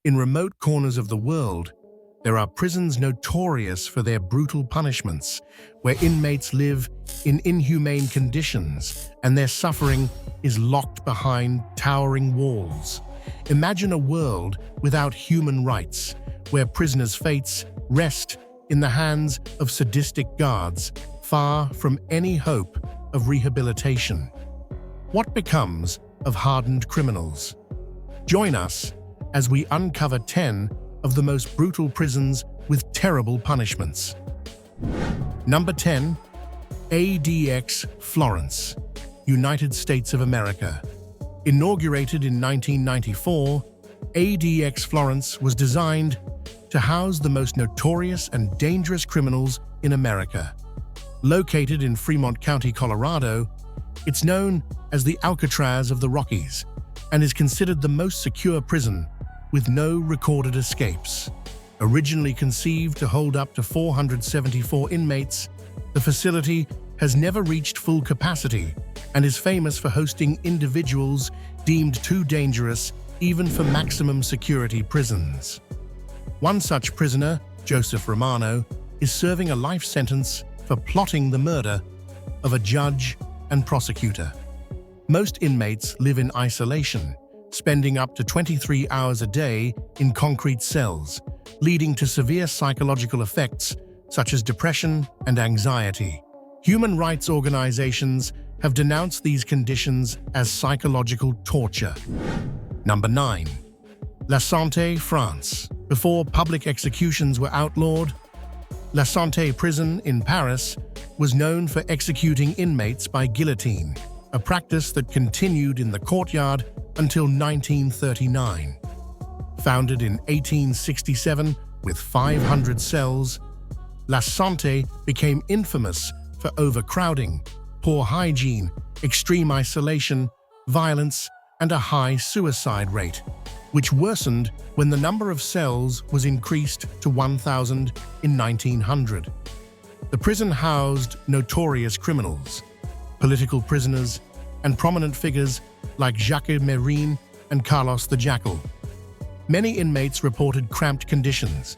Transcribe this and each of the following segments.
In remote corners of the world, there are prisons notorious for their brutal punishments, where inmates live in inhumane conditions and their suffering is locked behind towering walls. Imagine a world without human rights, where prisoners' fates rest in the hands of sadistic guards, far from any hope of rehabilitation. What becomes of hardened criminals? Join us as we uncover 10 of the most brutal prisons with terrible punishments. Number 10. ADX Florence, United States of America. Inaugurated in 1994, ADX Florence was designed to house the most notorious and dangerous criminals in America. Located in Fremont County, Colorado, it's known as the Alcatraz of the Rockies and is considered the most secure prison with no recorded escapes. Originally conceived to hold up to 474 inmates, the facility has never reached full capacity and is famous for hosting individuals deemed too dangerous even for maximum security prisons. One such prisoner, Joseph Romano, is serving a life sentence for plotting the murder of a judge and prosecutor. Most inmates live in isolation, spending up to 23 hours a day in concrete cells, leading to severe psychological effects such as depression and anxiety. Human rights organizations have denounced these conditions as psychological torture. Number 9. La Santé, France. Before public executions were outlawed, La Santé prison in Paris was known for executing inmates by guillotine, a practice that continued in the courtyard until 1939. Founded in 1867 with 500 cells, La Santé became infamous for overcrowding, poor hygiene, extreme isolation, violence, and a high suicide rate, which worsened when the number of cells was increased to 1,000 in 1900. The prison housed notorious criminals, political prisoners, and prominent figures like Jacques Mérine and Carlos the Jackal. Many inmates reported cramped conditions,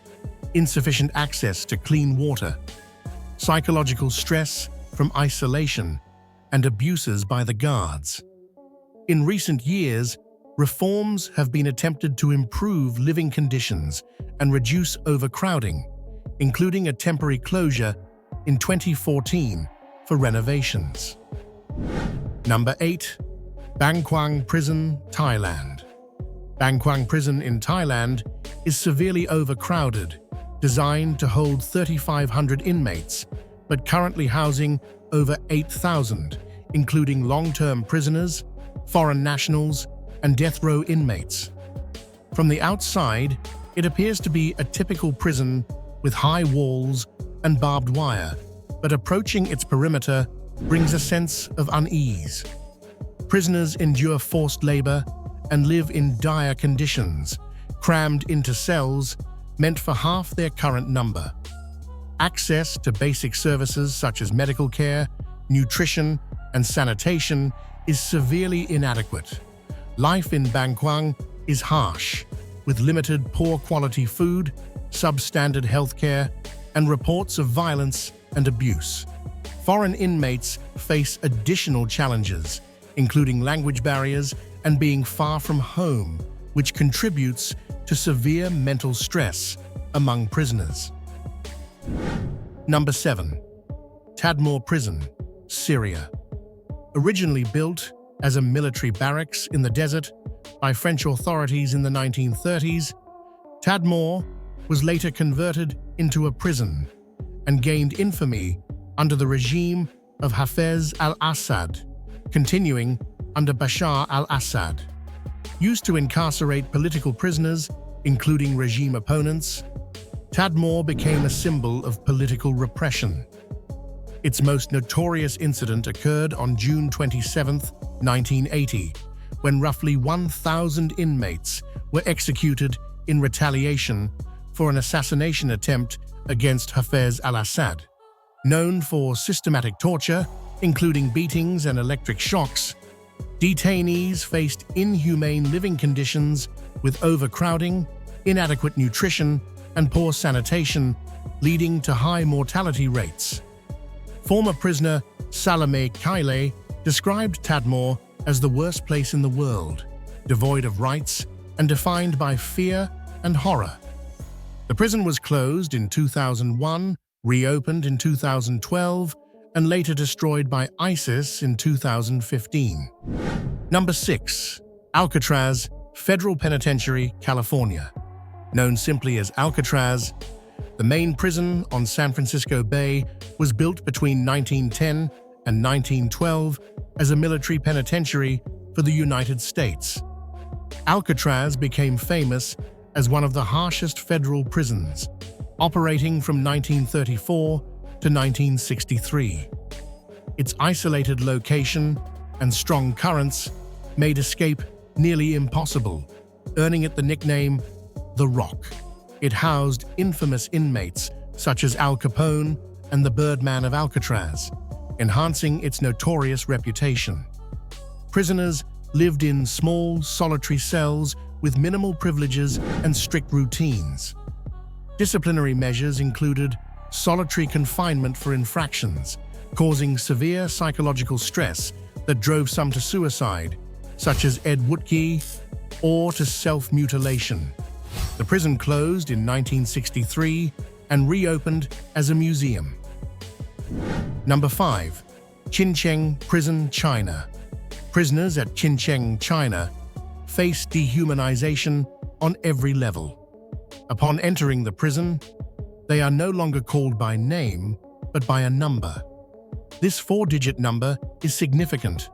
insufficient access to clean water, psychological stress from isolation, and abuses by the guards. In recent years, reforms have been attempted to improve living conditions and reduce overcrowding, including a temporary closure in 2014 for renovations. Number 8. Bang Kwang Prison, Thailand. Bang Kwang Prison in Thailand is severely overcrowded, designed to hold 3,500 inmates, but currently housing over 8,000, including long-term prisoners, foreign nationals, and death row inmates. From the outside, it appears to be a typical prison with high walls and barbed wire, but approaching its perimeter brings a sense of unease. Prisoners endure forced labor and live in dire conditions, crammed into cells meant for half their current number. Access to basic services such as medical care, nutrition, and sanitation is severely inadequate. Life in Bang Kwang is harsh, with limited poor-quality food, substandard healthcare, and reports of violence and abuse. Foreign inmates face additional challenges, including language barriers and being far from home, which contributes to severe mental stress among prisoners. Number 7. Tadmor Prison, Syria. Originally built as a military barracks in the desert by French authorities in the 1930s, Tadmor was later converted into a prison and gained infamy under the regime of Hafez al-Assad, continuing under Bashar al-Assad. Used to incarcerate political prisoners, including regime opponents, Tadmor became a symbol of political repression. Its most notorious incident occurred on June 27, 1980, when roughly 1,000 inmates were executed in retaliation for an assassination attempt against Hafez al-Assad. Known for systematic torture, including beatings and electric shocks, detainees faced inhumane living conditions with overcrowding, inadequate nutrition, and poor sanitation, leading to high mortality rates. Former prisoner Salome Kaile described Tadmor as the worst place in the world, devoid of rights and defined by fear and horror. The prison was closed in 2001, reopened in 2012, and later destroyed by ISIS in 2015. Number 6. Alcatraz Federal Penitentiary, California. Known simply as Alcatraz, the main prison on San Francisco Bay was built between 1910 and 1912 as a military penitentiary for the United States. Alcatraz became famous as one of the harshest federal prisons, operating from 1934 to 1963. Its isolated location and strong currents made escape nearly impossible, earning it the nickname The Rock. It housed infamous inmates such as Al Capone and the Birdman of Alcatraz, enhancing its notorious reputation. Prisoners lived in small, solitary cells with minimal privileges and strict routines. Disciplinary measures included solitary confinement for infractions, causing severe psychological stress that drove some to suicide, such as Ed Woodkey, or to self-mutilation. The prison closed in 1963 and reopened as a museum. Number 5. Qincheng Prison, China. Prisoners at Qincheng, China, face dehumanization on every level. Upon entering the prison, they are no longer called by name, but by a number. This 4-digit number is significant.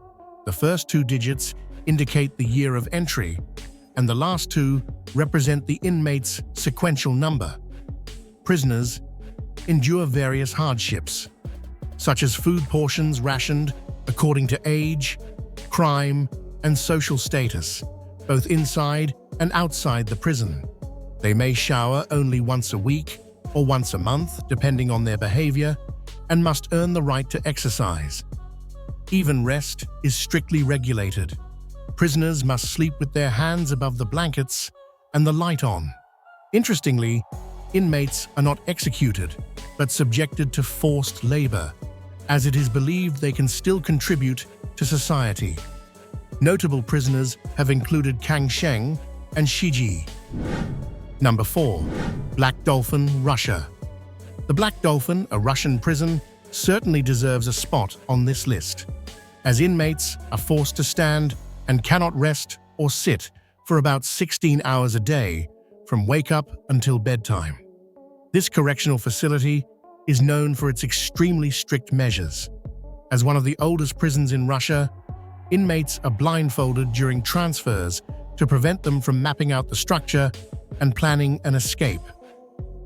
The first 2 digits indicate the year of entry, and the last 2 represent the inmate's sequential number. Prisoners endure various hardships, such as food portions rationed according to age, crime, and social status, both inside and outside the prison. They may shower only once a week or once a month, depending on their behavior, and must earn the right to exercise. Even rest is strictly regulated. Prisoners must sleep with their hands above the blankets and the light on. Interestingly, inmates are not executed, but subjected to forced labor, as it is believed they can still contribute to society. Notable prisoners have included Kang Sheng and Shiji. Number 4. Black Dolphin, Russia. The Black Dolphin, a Russian prison, certainly deserves a spot on this list, as inmates are forced to stand and cannot rest or sit for about 16 hours a day, from wake-up until bedtime. This correctional facility is known for its extremely strict measures. As one of the oldest prisons in Russia, inmates are blindfolded during transfers to prevent them from mapping out the structure and planning an escape.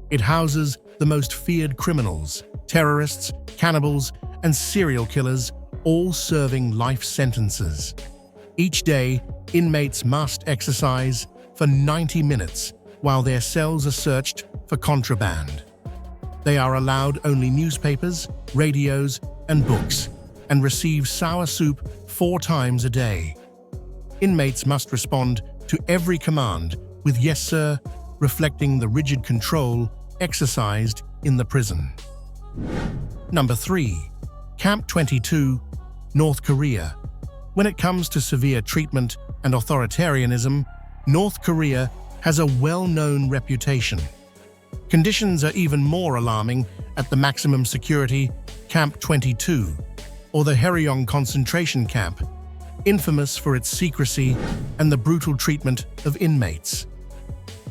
It houses the most feared criminals, terrorists, cannibals, and serial killers, all serving life sentences. Each day, inmates must exercise for 90 minutes while their cells are searched for contraband. They are allowed only newspapers, radios, and books, and receive sour soup 4 times a day. Inmates must respond to every command with "yes, sir," reflecting the rigid control exercised in the prison. Number 3. Camp 22, North Korea. When it comes to severe treatment and authoritarianism, North Korea has a well-known reputation. Conditions are even more alarming at the maximum security Camp 22, or the Haeryong concentration camp, infamous for its secrecy and the brutal treatment of inmates.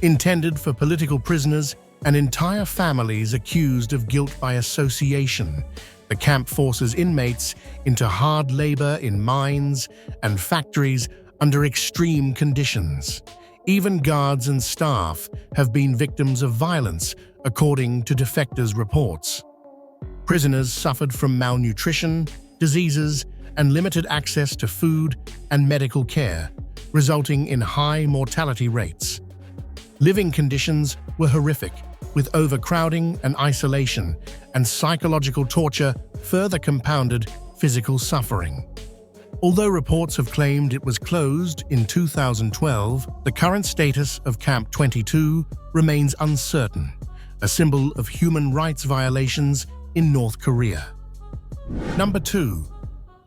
Intended for political prisoners and entire families accused of guilt by association, the camp forces inmates into hard labor in mines and factories under extreme conditions. Even guards and staff have been victims of violence, according to defectors' reports. Prisoners suffered from malnutrition, diseases, and limited access to food and medical care, resulting in high mortality rates. Living conditions were horrific, with overcrowding and isolation, and psychological torture further compounded physical suffering. Although reports have claimed it was closed in 2012, the current status of Camp 22 remains uncertain, a symbol of human rights violations in North Korea. Number 2.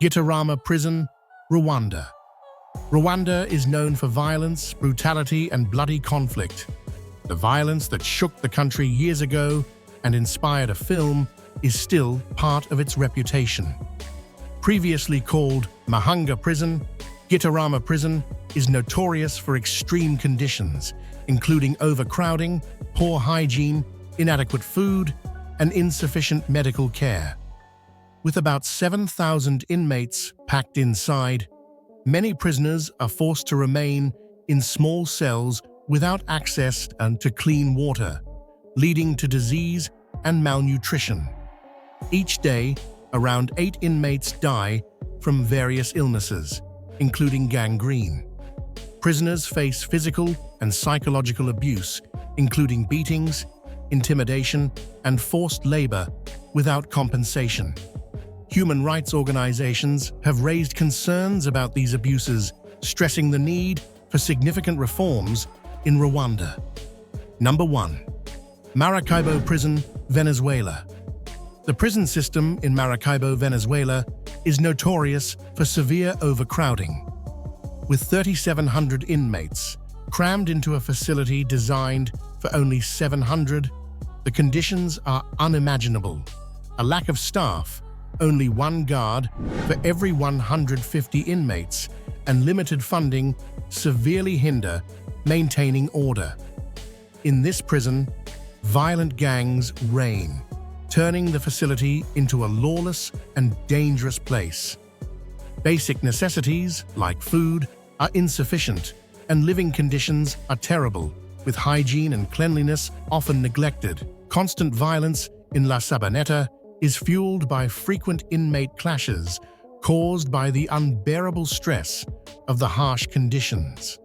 Gitarama Prison, Rwanda. Rwanda is known for violence, brutality, and bloody conflict. The violence that shook the country years ago and inspired a film is still part of its reputation. Previously called Mahanga Prison, Gitarama Prison is notorious for extreme conditions, including overcrowding, poor hygiene, inadequate food, and insufficient medical care. With about 7,000 inmates packed inside, many prisoners are forced to remain in small cells without access to clean water, leading to disease and malnutrition. Each day, around 8 inmates die from various illnesses, including gangrene. Prisoners face physical and psychological abuse, including beatings, intimidation, and forced labor without compensation. Human rights organizations have raised concerns about these abuses, stressing the need for significant reforms in Rwanda. Number 1. Maracaibo Prison, Venezuela. The prison system in Maracaibo, Venezuela, is notorious for severe overcrowding. With 3,700 inmates crammed into a facility designed for only 700, the conditions are unimaginable. A lack of staff, only one guard for every 150 inmates, and limited funding severely hinder maintaining order. In this prison, violent gangs reign, turning the facility into a lawless and dangerous place. Basic necessities, like food, are insufficient, and living conditions are terrible, with hygiene and cleanliness often neglected. Constant violence in La Sabaneta is fueled by frequent inmate clashes caused by the unbearable stress of the harsh conditions.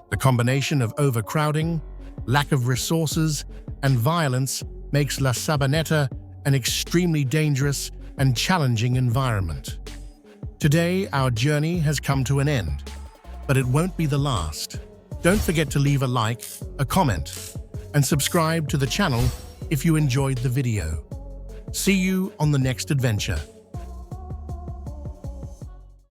The combination of overcrowding, lack of resources, and violence makes La Sabaneta an extremely dangerous and challenging environment. Today, our journey has come to an end, but it won't be the last. Don't forget to leave a like, a comment, and subscribe to the channel if you enjoyed the video. See you on the next adventure.